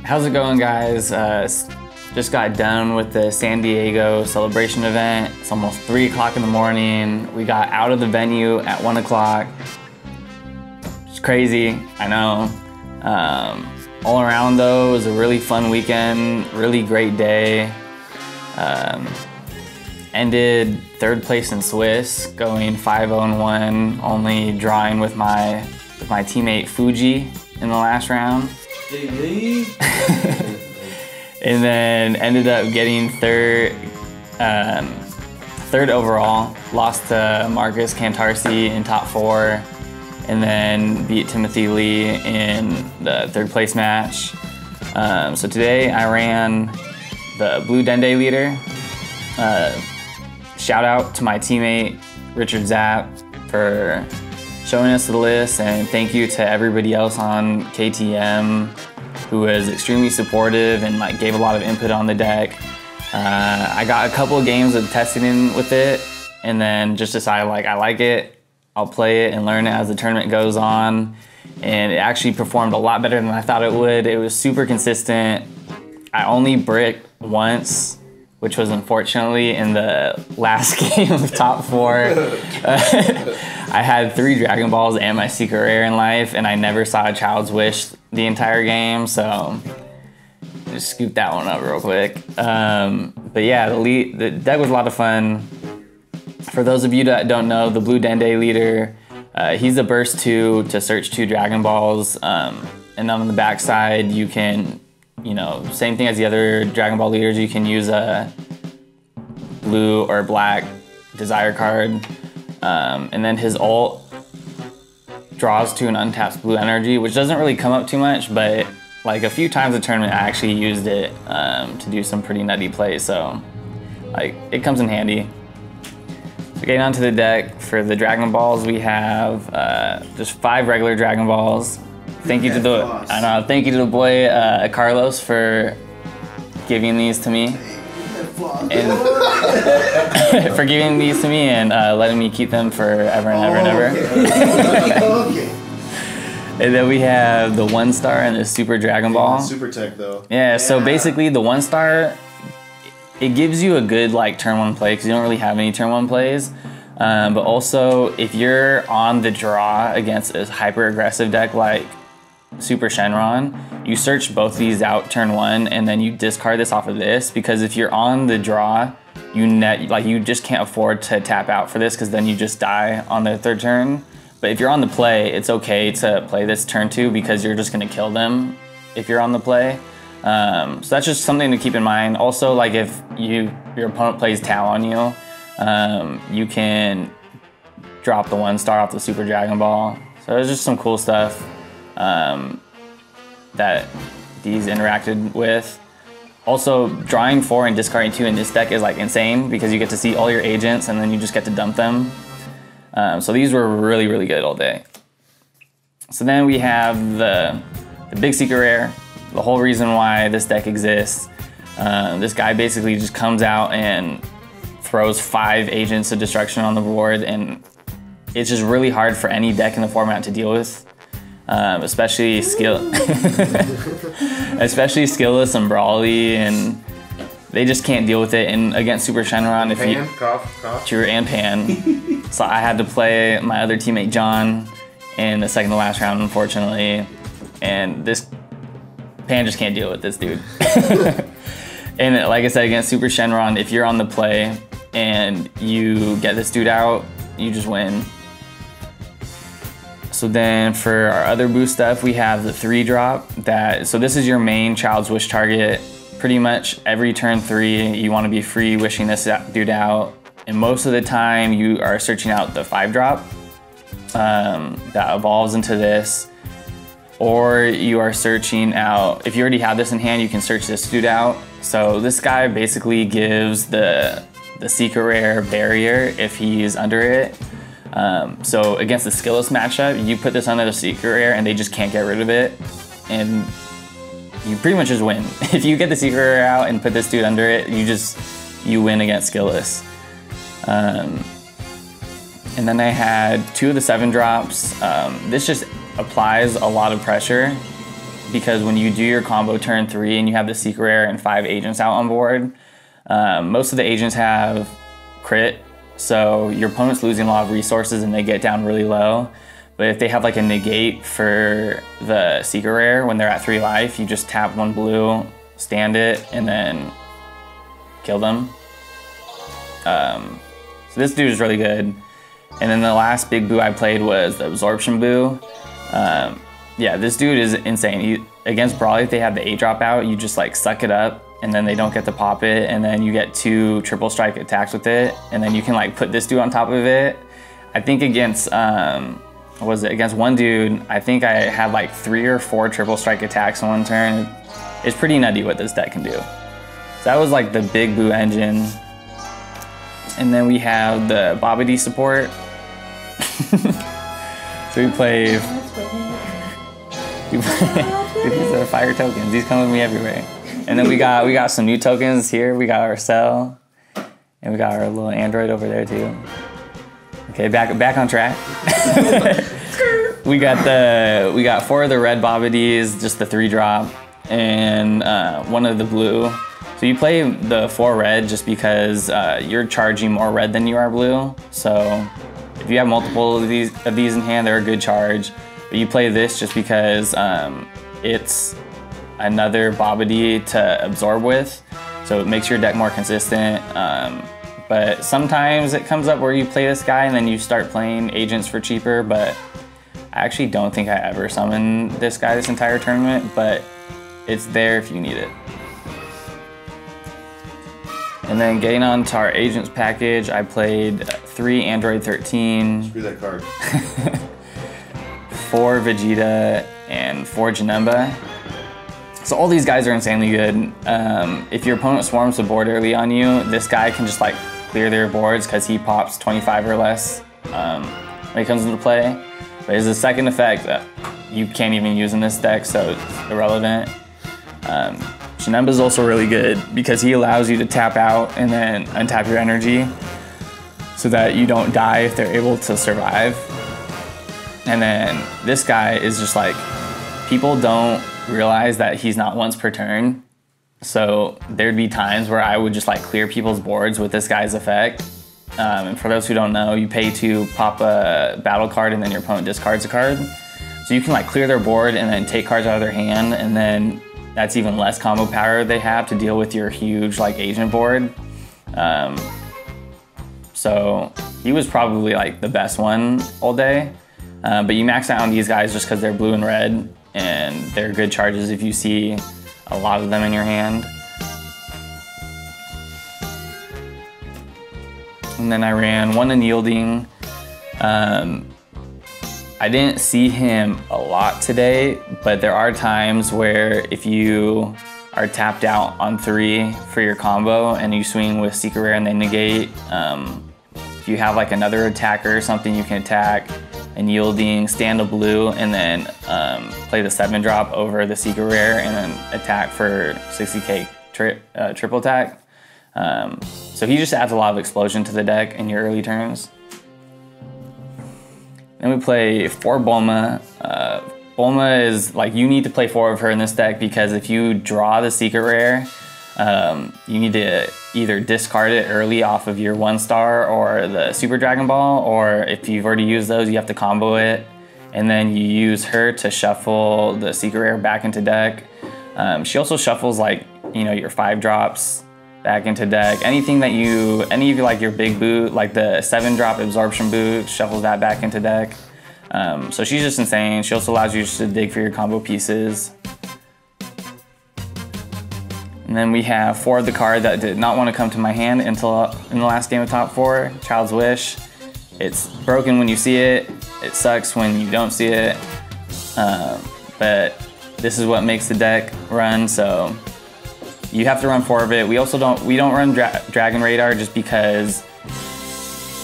How's it going, guys? Just got done with the San Diego celebration event. It's almost 3 o'clock in the morning. We got out of the venue at 1 o'clock. It's crazy, I know. All around though, it was a really fun weekend, really great day. Ended 3rd place in Swiss, going 5-0-1, only drawing with my teammate Fuji in the last round. And then ended up getting third overall. Lost to Marcus Cantarsi in top 4, and then beat Timothy Lee in the 3rd place match. So today I ran the blue Dende leader. Shout out to my teammate Richard Zapp for showing us the list, and thank you to everybody else on KTM who was extremely supportive and gave a lot of input on the deck. I got a couple of games of testing with it, and then just decided I like it, I'll play it and learn it as the tournament goes on. And it actually performed a lot better than I thought it would. It was super consistent. I only bricked once, which was unfortunately in the last game of top 4. I had 3 Dragon Balls and my secret rare in life, and I never saw a Child's Wish the entire game, so just scoop that one up real quick. But yeah, the deck was a lot of fun. For those of you that don't know, the blue Dende leader, he's a burst 2 to search 2 Dragon Balls, and then on the backside you can, same thing as the other Dragon Ball leaders, you can use a blue or black desire card. And then his ult draws to an untapped blue energy, which doesn't really come up too much, but a few times in the tournament I actually used it to do some pretty nutty plays, so it comes in handy. So getting onto the deck, for the Dragon Balls we have just 5 regular Dragon Balls. Thank you to the boy Carlos for giving these to me. And for giving these to me and letting me keep them forever and ever and ever. Okay. And then we have the 1-star and the Super Dragon Ball. Super Tech though. Yeah, so basically the 1-star, it gives you a good turn 1 play because you don't really have any turn 1 plays. But also if you're on the draw against a hyper aggressive deck like Super Shenron, you search both these out turn 1 and then you discard this off of this, because if you're on the draw, you just can't afford to tap out for this because then you just die on the 3rd turn. But if you're on the play, it's okay to play this turn 2 because you're just gonna kill them if you're on the play. So that's just something to keep in mind. Also, if your opponent plays Tau on you, you can drop the 1-star off the Super Dragon Ball. So there's just some cool stuff that these interacted with. Also, drawing 4 and discarding 2 in this deck is insane because you get to see all your agents and then you just get to dump them. So these were really, really good all day. So then we have the big secret rare, the whole reason why this deck exists. This guy basically just comes out and throws 5 agents of destruction on the board, and it's just really hard for any deck in the format to deal with. Especially skillless and brawly, and they just can't deal with it. And against Super Shenron, True, and Pan. So I had to play my other teammate John in the 2nd to last round, unfortunately, and this Pan just can't deal with this dude. And like I said, against Super Shenron, if you're on the play and you get this dude out, you just win. So then for our other boost stuff, we have the 3-drop. So this is your main Child's Wish target. Pretty much every turn 3, you want to be free wishing this dude out. And most of the time, you are searching out the 5-drop that evolves into this. Or you are searching out, if you already have this in hand, you can search this dude out. So this guy basically gives the secret rare barrier if he's under it. So against the skillless matchup, you put this under the secret rare and they just can't get rid of it. And you pretty much just win. If you get the secret rare out and put this dude under it, you win against skillless. And then I had 2 of the 7 drops. This just applies a lot of pressure. because when you do your combo turn 3 and you have the secret rare and 5 agents out on board, most of the agents have crit, so your opponent's losing a lot of resources and they get down really low. But if they have like a negate for the secret rare when they're at 3 life, you just tap 1 blue, stand it, and then kill them. So this dude is really good. And then the last big boo I played was the absorption boo. Yeah, this dude is insane. Against Brawly, if they have the 8-drop out, you just like suck it up and then they don't get to pop it, and then you get 2 triple strike attacks with it, and then you can like put this dude on top of it. I think against, what was it? Against one dude, I think I had like 3 or 4 triple strike attacks in one turn. It's pretty nutty what this deck can do. So that was like the big boo engine. And then we have the Babidi support. So we play these are fire tokens. These come with me everywhere. And then we got some new tokens here. We got our cell, and we got our little android over there too. Okay, back on track. we got 4 of the red Babidis, just the 3-drop, and 1 of the blue. So you play the 4 red just because you're charging more red than you are blue. So if you have multiple of these in hand, they're a good charge. But you play this just because it's another Babidi to absorb with. So it makes your deck more consistent. But sometimes it comes up where you play this guy and then you start playing agents for cheaper. But I actually don't think I ever summoned this guy this entire tournament, but it's there if you need it. And then getting on to our agents package, I played 3 Android 13. Screw that card. 4 Vegeta and 4 Janemba. So all these guys are insanely good. If your opponent swarms the board early on you, this guy can just like clear their boards because he pops 25 or less when he comes into play. But as a second effect that you can't even use in this deck, so it's irrelevant. Janemba's also really good because he allows you to tap out and then untap your energy so that you don't die if they're able to survive. And then this guy is just like, people don't realize that he's not once per turn. So there'd be times where I would just like clear people's boards with this guy's effect. And for those who don't know, you pay to pop a battle card and then your opponent discards a card. So you can like clear their board and then take cards out of their hand, and then that's even less combo power they have to deal with your huge like agent board. So he was probably like the best one all day. But you max out on these guys just because they're blue and red, and they're good charges if you see a lot of them in your hand. And then I ran 1 unyielding. I didn't see him a lot today, but there are times where if you are tapped out on 3 for your combo and you swing with secret rare and they negate, if you have like another attacker or something, you can attack unyielding, stand a blue, and then play the 7-drop over the secret rare and then attack for 60k triple attack. So he just adds a lot of explosion to the deck in your early turns. Then we play 4 Bulma. Bulma is like, you need to play 4 of her in this deck because if you draw the secret rare, you need to either discard it early off of your 1-star or the Super Dragon Ball, or if you've already used those, you have to combo it, and then you use her to shuffle the secret rare back into deck. She also shuffles like, you know, your 5-drops back into deck. Anything that any of like your big boot, like the 7-drop absorption boot, shuffles that back into deck. So she's just insane. She also allows you just to dig for your combo pieces. And then we have 4 of the card that did not want to come to my hand until in the last game of top 4, Child's Wish. It's broken when you see it. It sucks when you don't see it. But this is what makes the deck run, so you have to run 4 of it. We don't run Dragon Radar just because,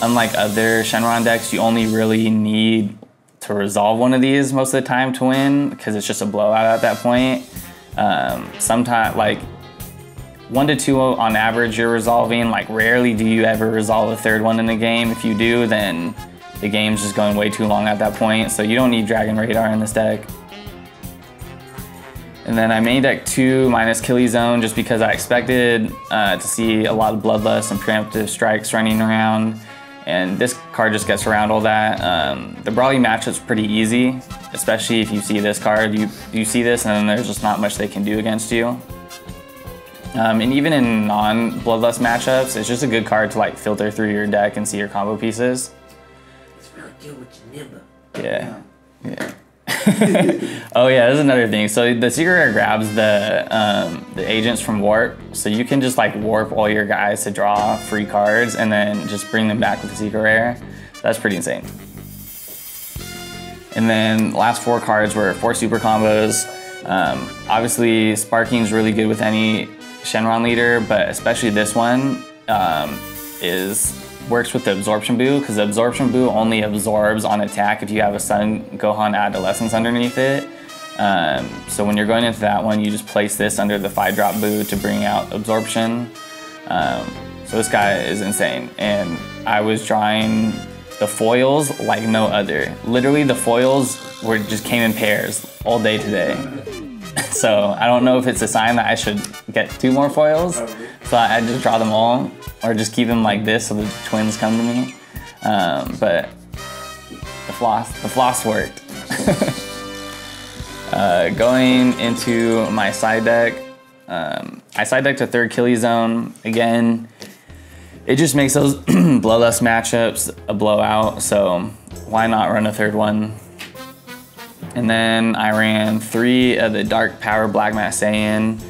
unlike other Shenron decks, you only really need to resolve one of these most of the time to win, because it's just a blowout at that point. Sometimes like 1 to 2 on average you're resolving. Like rarely do you ever resolve a 3rd one in the game. If you do, then the game's just going way too long at that point. So you don't need Dragon Radar in this deck. And then I main deck 2 minus Killy Zone just because I expected to see a lot of Bloodlust and Preemptive Strikes running around. And this card just gets around all that. The Brawly matchup's pretty easy, especially if you see this card. You see this and then there's just not much they can do against you. And even in non-Bloodlust matchups, it's just a good card to like filter through your deck and see your combo pieces. It's real good with your nimble. Yeah. Oh yeah, that's another thing. So the secret rare grabs the agents from warp, so you can just like warp all your guys to draw free cards and then just bring them back with the secret rare. That's pretty insane. And then last 4 cards were 4 super combos. Obviously Sparking's really good with any Shenron leader, but especially this one works with the Absorption Boo, because the Absorption Boo only absorbs on attack if you have a Sun Gohan Adolescence underneath it. So when you're going into that one, you just place this under the 5-drop Boo to bring out Absorption. So this guy is insane. And I was drawing the foils like no other. Literally the foils just came in pairs all day today. So I don't know if it's a sign that I should get 2 more foils. So I just draw them all, or just keep them like this so the twins come to me. But the floss worked. Going into my side deck, I side decked a 3rd Killy Zone. Again, it just makes those Bloodlust matchups a blowout, so why not run a 3rd one? And then I ran 3 of the Dark Power Black Mass Saiyan.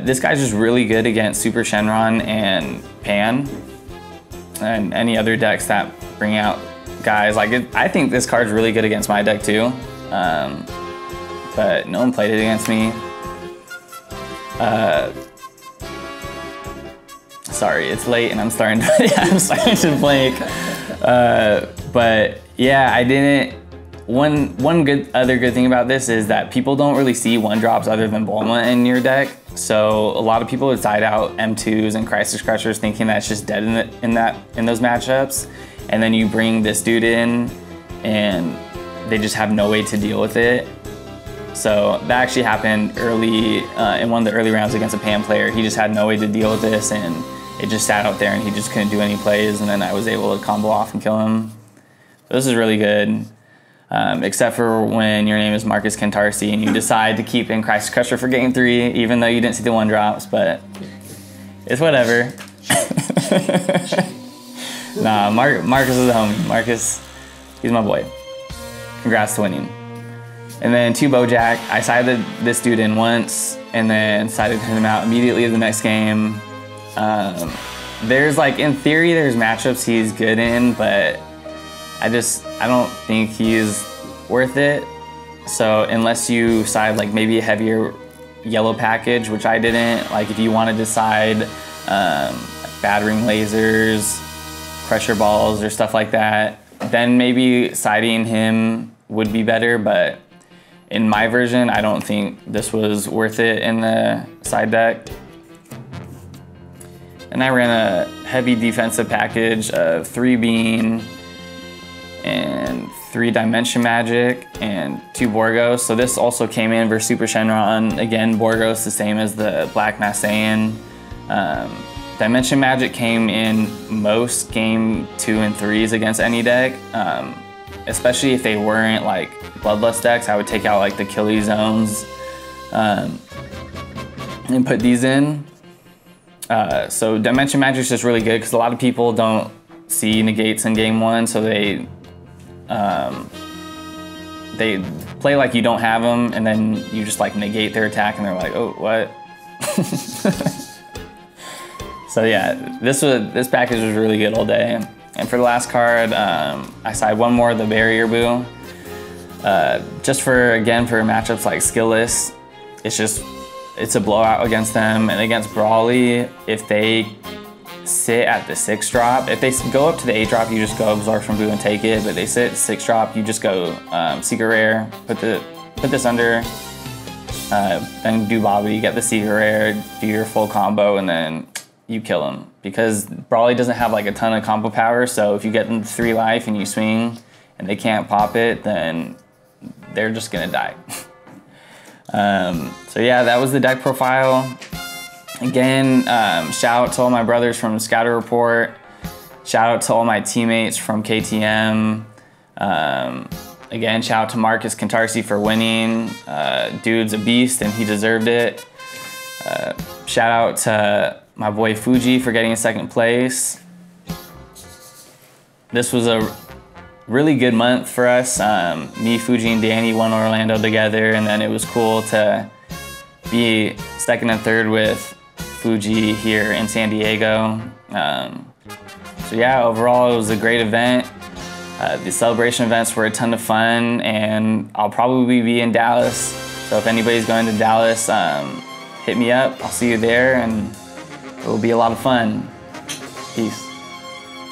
This guy's just really good against Super Shenron and Pan, and any other decks that bring out guys. Like I think this card's really good against my deck too, but no one played it against me. Sorry, it's late and I'm starting to blank. But yeah, I didn't. One other good thing about this is that people don't really see 1-drops other than Bulma in your deck. So a lot of people would side out M2s and Crisis Crushers thinking that it's just dead in those matchups. And then you bring this dude in and they just have no way to deal with it. So that actually happened early in one of the early rounds against a Pan player. He just had no way to deal with this and it just sat out there and he just couldn't do any plays, and then I was able to combo off and kill him. So this is really good. Except for when your name is Marcus Kentarsi and you decide to keep in Crisis Crusher for game 3, even though you didn't see the 1-drops, but it's whatever. Nah, Marcus is a homie. Marcus, he's my boy. Congrats to winning. And then 2 Bojack. I sided this dude in once and then sided him out immediately the next game. There's like, in theory, there's matchups he's good in, but I don't think he's worth it. So unless you side like maybe a heavier yellow package, which I didn't, like if you want to decide battering lasers, pressure balls or stuff like that, then maybe siding him would be better. But in my version, I don't think this was worth it in the side deck. And I ran a heavy defensive package of 3 Bean and 3 Dimension Magic and 2 Borgos. So this also came in versus Super Shenron. Again, Borgos the same as the Black Mass Saiyan. Dimension Magic came in most game 2 and 3s against any deck. Especially if they weren't like Bloodlust decks, I would take out like the Killy Zones and put these in. So Dimension Magic is just really good because a lot of people don't see negates in game 1, so they play like you don't have them, and then you just like negate their attack, and they're like, oh, what? So yeah, this package was really good all day. And for the last card, I side 1 more of the Barrier Boo. Just for matchups like Skillless, it's a blowout against them. And against Brawly, if they sit at the 6-drop, if they go up to the 8-drop, you just go Absorption Boo and take it. But they sit at 6-drop, you just go Secret Rare, put this under, then do Bobby, get the Secret Rare, do your full combo, and then you kill him. Because Brawly doesn't have like a ton of combo power, so if you get them 3 life and you swing and they can't pop it, then they're just gonna die. So yeah, that was the deck profile. Again, shout out to all my brothers from Scouter Report. Shout out to all my teammates from KTM. Again, shout out to Marcus Cantarsi for winning. Dude's a beast and he deserved it. Shout out to my boy Fuji for getting in second place. This was a really good month for us. Me, Fuji, and Danny won Orlando together, and then it was cool to be second and third with Fuji here in San Diego. So yeah, overall it was a great event. The celebration events were a ton of fun, and I'll probably be in Dallas. So if anybody's going to Dallas, hit me up. I'll see you there, and it will be a lot of fun. Peace.